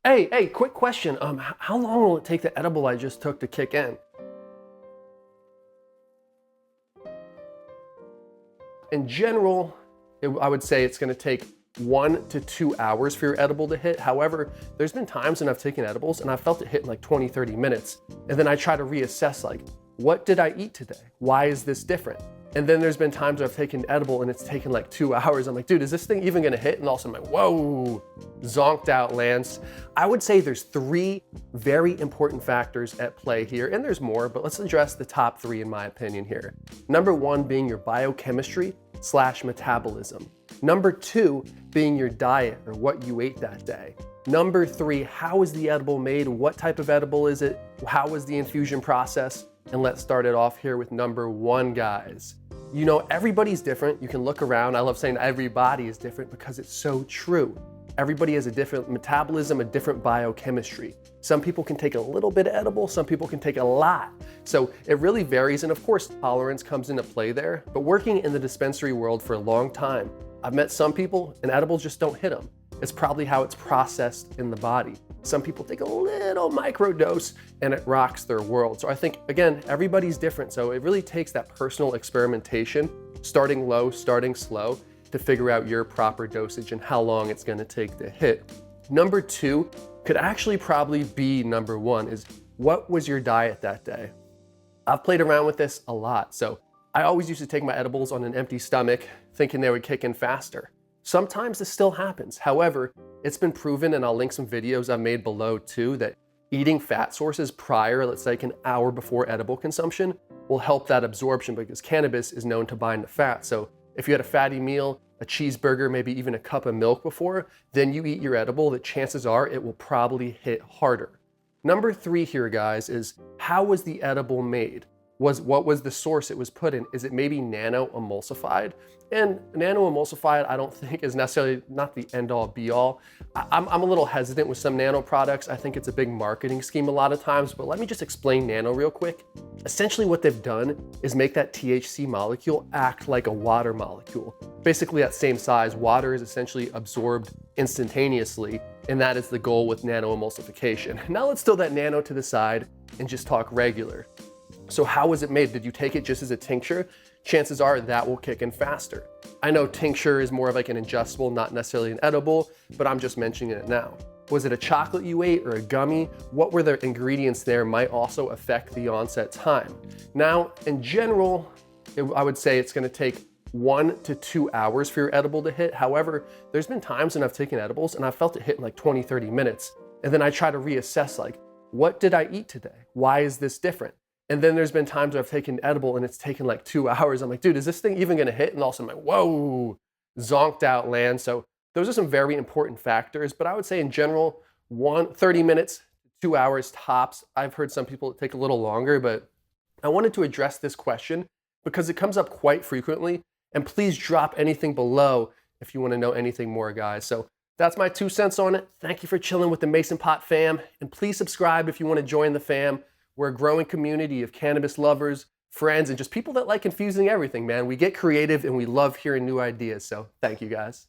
Hey, quick question. How long will it take the edible I just took to kick in? In general, I would say it's gonna take 1 to 2 hours for your edible to hit. However, there's been times when I've taken edibles and I felt it hit in like 20, 30 minutes. And then I try to reassess like, what did I eat today? Why is this different? And then there's been times where I've taken edible and it's taken like 2 hours. I'm like, dude, is this thing even gonna hit? And all of a sudden I'm like, whoa, zonked out, Lance. I would say there's 3 very important factors at play here, and there's more, but let's address the top 3 in my opinion here. Number 1 being your biochemistry/metabolism. Number 2 being your diet or what you ate that day. Number 3, how is the edible made? What type of edible is it? How was the infusion process? And let's start it off here with number 1, guys. You know, everybody's different. You can look around. I love saying everybody is different because it's so true. Everybody has a different metabolism, a different biochemistry. Some people can take a little bit of edible, some people can take a lot. So it really varies, and of course, tolerance comes into play there. But working in the dispensary world for a long time, I've met some people and edibles just don't hit them. It's probably how it's processed in the body. Some people take a little micro dose and it rocks their world. So I think, again, everybody's different. So it really takes that personal experimentation, starting low, starting slow, to figure out your proper dosage and how long it's gonna take to hit. Number 2 could actually probably be number 1 is, what was your diet that day? I've played around with this a lot. So I always used to take my edibles on an empty stomach, thinking they would kick in faster. Sometimes this still happens. However, it's been proven, and I'll link some videos I've made below too, that eating fat sources prior, let's say like an hour before edible consumption, will help that absorption because cannabis is known to bind to fat. So if you had a fatty meal, a cheeseburger, maybe even a cup of milk before, then you eat your edible, the chances are it will probably hit harder. Number 3 here, guys, is how was the edible made? What was the source it was put in? Is it maybe nano emulsified? And nano emulsified, I don't think is necessarily not the end all be all. I'm a little hesitant with some nano products. I think it's a big marketing scheme a lot of times, but let me just explain nano real quick. Essentially what they've done is make that THC molecule act like a water molecule. Basically that same size, water is essentially absorbed instantaneously, and that is the goal with nano emulsification. Now let's throw that nano to the side and just talk regular. So how was it made? Did you take it just as a tincture? Chances are that will kick in faster. I know tincture is more of like an ingestible, not necessarily an edible, but I'm just mentioning it now. Was it a chocolate you ate or a gummy? What were the ingredients there might also affect the onset time. Now, in general, I would say it's gonna take 1 to 2 hours for your edible to hit. However, there's been times when I've taken edibles and I felt it hit in like 20, 30 minutes. And then I try to reassess like, what did I eat today? Why is this different? And then there's been times where I've taken edible and it's taken like 2 hours. I'm like, dude, is this thing even gonna hit? And all of a sudden I'm like, whoa, zonked out, land. So those are some very important factors, but I would say in general, 30 minutes, 2 hours tops. I've heard some people take a little longer, but I wanted to address this question because it comes up quite frequently. And please drop anything below if you wanna know anything more, guys. So that's my 2 cents on it. Thank you for chilling with the Mason Pot fam. And please subscribe if you wanna join the fam. We're a growing community of cannabis lovers, friends, and just people that like infusing everything, man. We get creative and we love hearing new ideas. So thank you, guys.